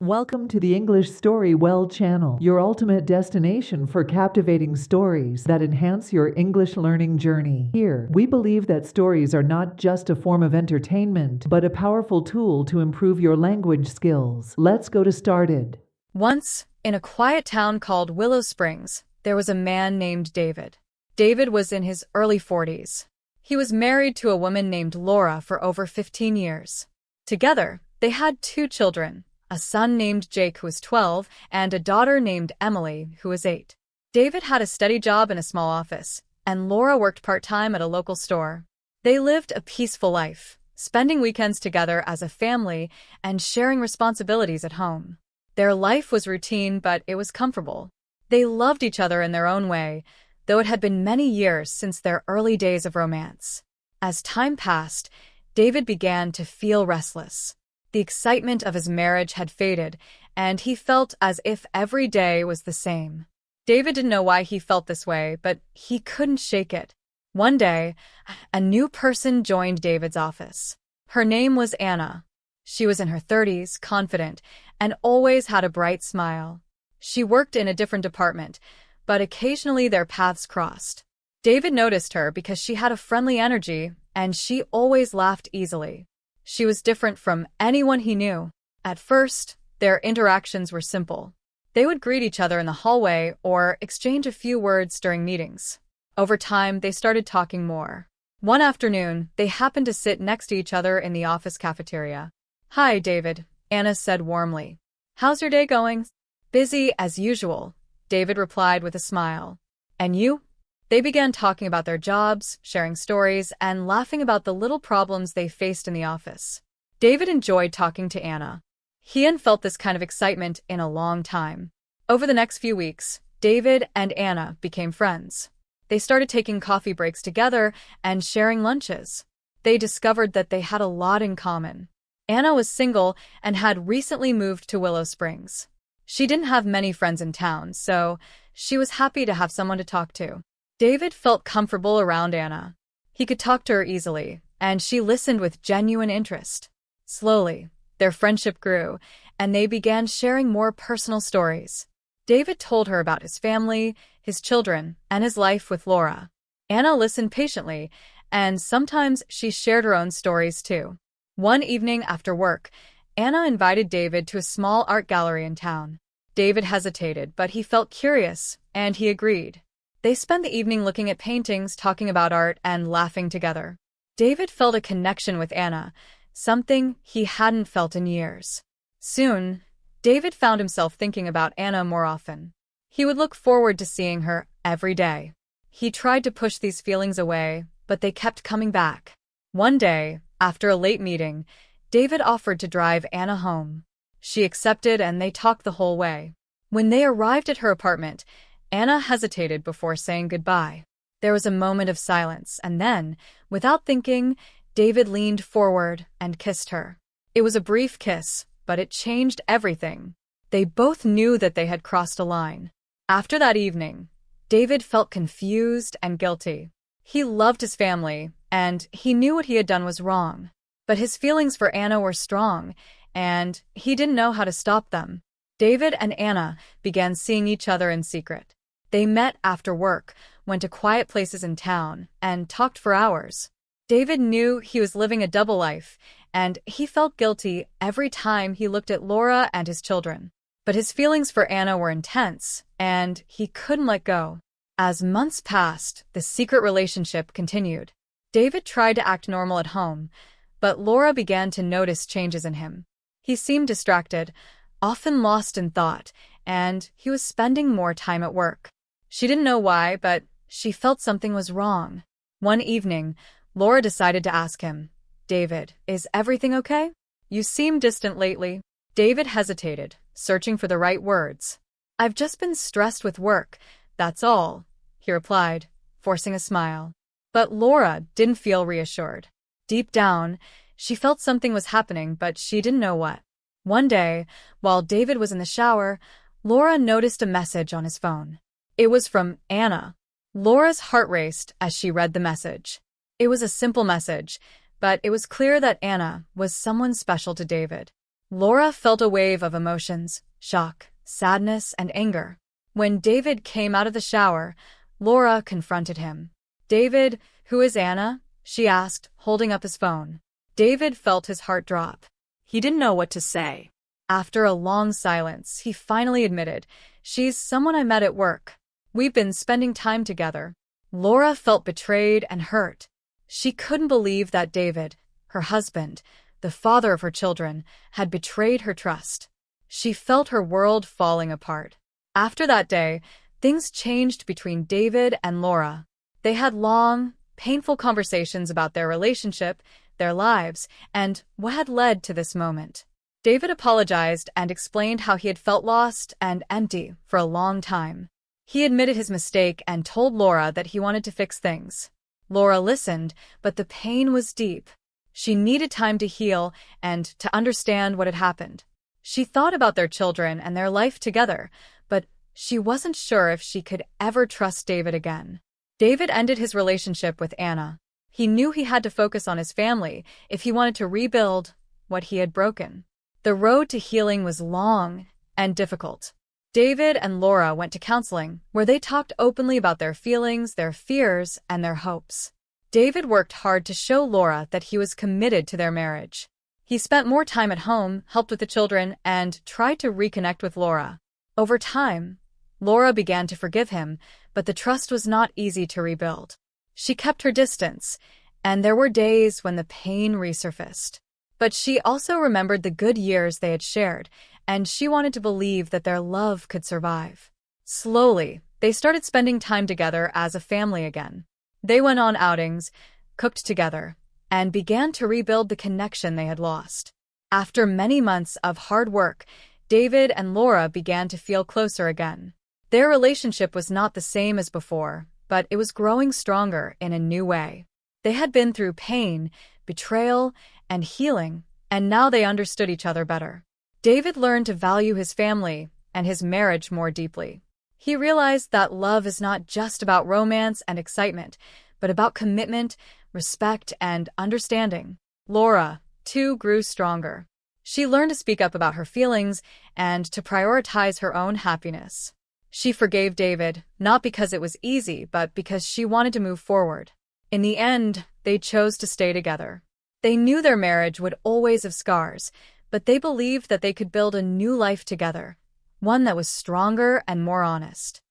Welcome to the English Story Well channel, your ultimate destination for captivating stories that enhance your English learning journey. Here, we believe that stories are not just a form of entertainment, but a powerful tool to improve your language skills. Let's go to started. Once, in a quiet town called Willow Springs, there was a man named David. David was in his early 40s. He was married to a woman named Laura for over 15 years. Together, they had 2 children, a son named Jake who was 12, and a daughter named Emily who was 8. David had a steady job in a small office, and Laura worked part-time at a local store. They lived a peaceful life, spending weekends together as a family and sharing responsibilities at home. Their life was routine, but it was comfortable. They loved each other in their own way, though it had been many years since their early days of romance. As time passed, David began to feel restless. The excitement of his marriage had faded, and he felt as if every day was the same. David didn't know why he felt this way, but he couldn't shake it. One day, a new person joined David's office. Her name was Anna. She was in her 30s, confident, and always had a bright smile. She worked in a different department, but occasionally their paths crossed. David noticed her because she had a friendly energy, and she always laughed easily. She was different from anyone he knew. At first, their interactions were simple. They would greet each other in the hallway or exchange a few words during meetings. Over time, they started talking more. One afternoon, they happened to sit next to each other in the office cafeteria. "Hi, David," Anna said warmly. "How's your day going?" "Busy as usual," David replied with a smile. "And you?" They began talking about their jobs, sharing stories, and laughing about the little problems they faced in the office. David enjoyed talking to Anna. He hadn't felt this kind of excitement in a long time. Over the next few weeks, David and Anna became friends. They started taking coffee breaks together and sharing lunches. They discovered that they had a lot in common. Anna was single and had recently moved to Willow Springs. She didn't have many friends in town, so she was happy to have someone to talk to. David felt comfortable around Anna. He could talk to her easily, and she listened with genuine interest. Slowly, their friendship grew, and they began sharing more personal stories. David told her about his family, his children, and his life with Laura. Anna listened patiently, and sometimes she shared her own stories too. One evening after work, Anna invited David to a small art gallery in town. David hesitated, but he felt curious, and he agreed. They spent the evening looking at paintings, talking about art, and laughing together. David felt a connection with Anna, something he hadn't felt in years. Soon, David found himself thinking about Anna more often. He would look forward to seeing her every day. He tried to push these feelings away, but they kept coming back. One day, after a late meeting, David offered to drive Anna home. She accepted, and they talked the whole way. When they arrived at her apartment, Anna hesitated before saying goodbye. There was a moment of silence, and then, without thinking, David leaned forward and kissed her. It was a brief kiss, but it changed everything. They both knew that they had crossed a line. After that evening, David felt confused and guilty. He loved his family, and he knew what he had done was wrong. But his feelings for Anna were strong, and he didn't know how to stop them. David and Anna began seeing each other in secret. They met after work, went to quiet places in town, and talked for hours. David knew he was living a double life, and he felt guilty every time he looked at Laura and his children. But his feelings for Anna were intense, and he couldn't let go. As months passed, the secret relationship continued. David tried to act normal at home, but Laura began to notice changes in him. He seemed distracted, often lost in thought, and he was spending more time at work. She didn't know why, but she felt something was wrong. One evening, Laura decided to ask him, "David, is everything okay? You seem distant lately." David hesitated, searching for the right words. "I've just been stressed with work, that's all," he replied, forcing a smile. But Laura didn't feel reassured. Deep down, she felt something was happening, but she didn't know what. One day, while David was in the shower, Laura noticed a message on his phone. It was from Anna. Laura's heart raced as she read the message. It was a simple message, but it was clear that Anna was someone special to David. Laura felt a wave of emotions: shock, sadness, and anger. When David came out of the shower, Laura confronted him. "David, who is Anna?" she asked, holding up his phone. David felt his heart drop. He didn't know what to say. After a long silence, he finally admitted, "She's someone I met at work. We've been spending time together." Laura felt betrayed and hurt. She couldn't believe that David, her husband, the father of her children, had betrayed her trust. She felt her world falling apart. After that day, things changed between David and Laura. They had long, painful conversations about their relationship, their lives, and what had led to this moment. David apologized and explained how he had felt lost and empty for a long time. He admitted his mistake and told Laura that he wanted to fix things. Laura listened, but the pain was deep. She needed time to heal and to understand what had happened. She thought about their children and their life together, but she wasn't sure if she could ever trust David again. David ended his relationship with Anna. He knew he had to focus on his family if he wanted to rebuild what he had broken. The road to healing was long and difficult. David and Laura went to counseling, where they talked openly about their feelings, their fears, and their hopes. David worked hard to show Laura that he was committed to their marriage. He spent more time at home, helped with the children, and tried to reconnect with Laura. Over time, Laura began to forgive him, but the trust was not easy to rebuild. She kept her distance, and there were days when the pain resurfaced. But she also remembered the good years they had shared, and she wanted to believe that their love could survive. Slowly, they started spending time together as a family again. They went on outings, cooked together, and began to rebuild the connection they had lost. After many months of hard work, David and Laura began to feel closer again. Their relationship was not the same as before, but it was growing stronger in a new way. They had been through pain, betrayal, and healing, and now they understood each other better. David learned to value his family and his marriage more deeply. He realized that love is not just about romance and excitement, but about commitment, respect, and understanding. Laura, too, grew stronger. She learned to speak up about her feelings and to prioritize her own happiness. She forgave David, not because it was easy, but because she wanted to move forward. In the end, they chose to stay together. They knew their marriage would always have scars, but they believed that they could build a new life together, one that was stronger and more honest.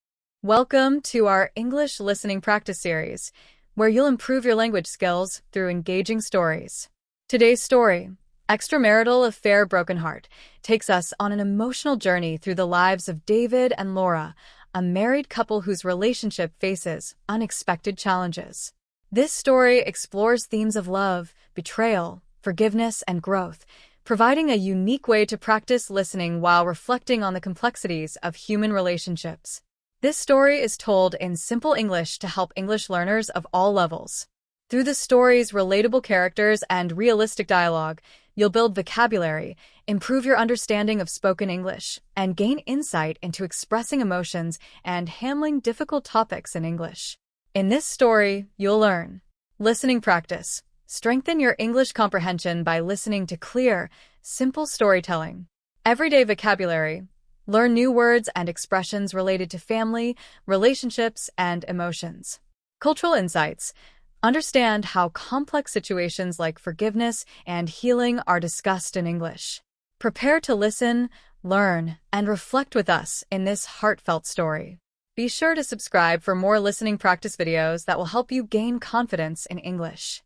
Welcome to our English listening practice series, where you'll improve your language skills through engaging stories. Today's story, Extra-Marital Affair Broken Heart, takes us on an emotional journey through the lives of David and Laura, a married couple whose relationship faces unexpected challenges. This story explores themes of love, betrayal, forgiveness, and growth, providing a unique way to practice listening while reflecting on the complexities of human relationships. This story is told in simple English to help English learners of all levels. Through the story's relatable characters and realistic dialogue, you'll build vocabulary, improve your understanding of spoken English, and gain insight into expressing emotions and handling difficult topics in English. In this story, you'll learn listening practice. Strengthen your English comprehension by listening to clear, simple storytelling. Everyday vocabulary. Learn new words and expressions related to family, relationships, and emotions. Cultural insights. Understand how complex situations like forgiveness and healing are discussed in English. Prepare to listen, learn, and reflect with us in this heartfelt story. Be sure to subscribe for more listening practice videos that will help you gain confidence in English.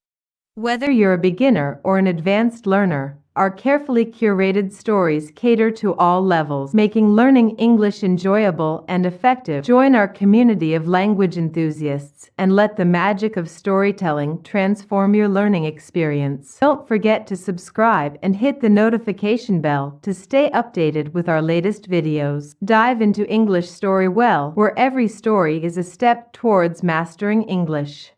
Whether you're a beginner or an advanced learner, our carefully curated stories cater to all levels, making learning English enjoyable and effective. Join our community of language enthusiasts and let the magic of storytelling transform your learning experience. Don't forget to subscribe and hit the notification bell to stay updated with our latest videos. Dive into English Story Well, where every story is a step towards mastering English.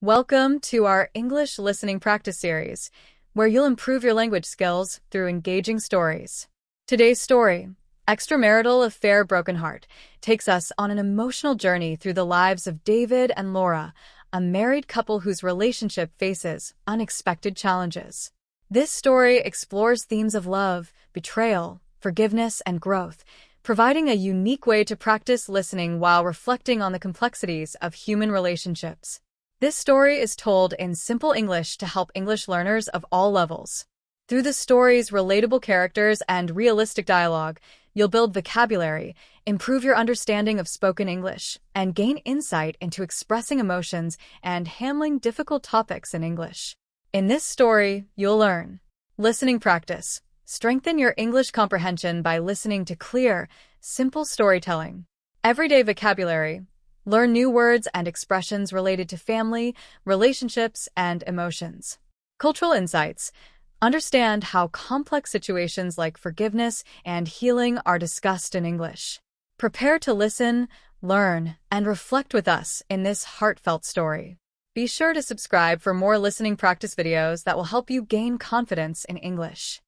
Welcome to our English listening practice series, where you'll improve your language skills through engaging stories. Today's story, Extra-Marital Affair Broken Heart, takes us on an emotional journey through the lives of David and Laura, a married couple whose relationship faces unexpected challenges. This story explores themes of love, betrayal, forgiveness, and growth, providing a unique way to practice listening while reflecting on the complexities of human relationships. This story is told in simple English to help English learners of all levels. Through the story's relatable characters and realistic dialogue, you'll build vocabulary, improve your understanding of spoken English, and gain insight into expressing emotions and handling difficult topics in English. In this story, you'll learn listening practice. Strengthen your English comprehension by listening to clear, simple storytelling. Everyday vocabulary. Learn new words and expressions related to family, relationships, and emotions. Cultural insights. Understand how complex situations like forgiveness and healing are discussed in English. Prepare to listen, learn, and reflect with us in this heartfelt story. Be sure to subscribe for more listening practice videos that will help you gain confidence in English.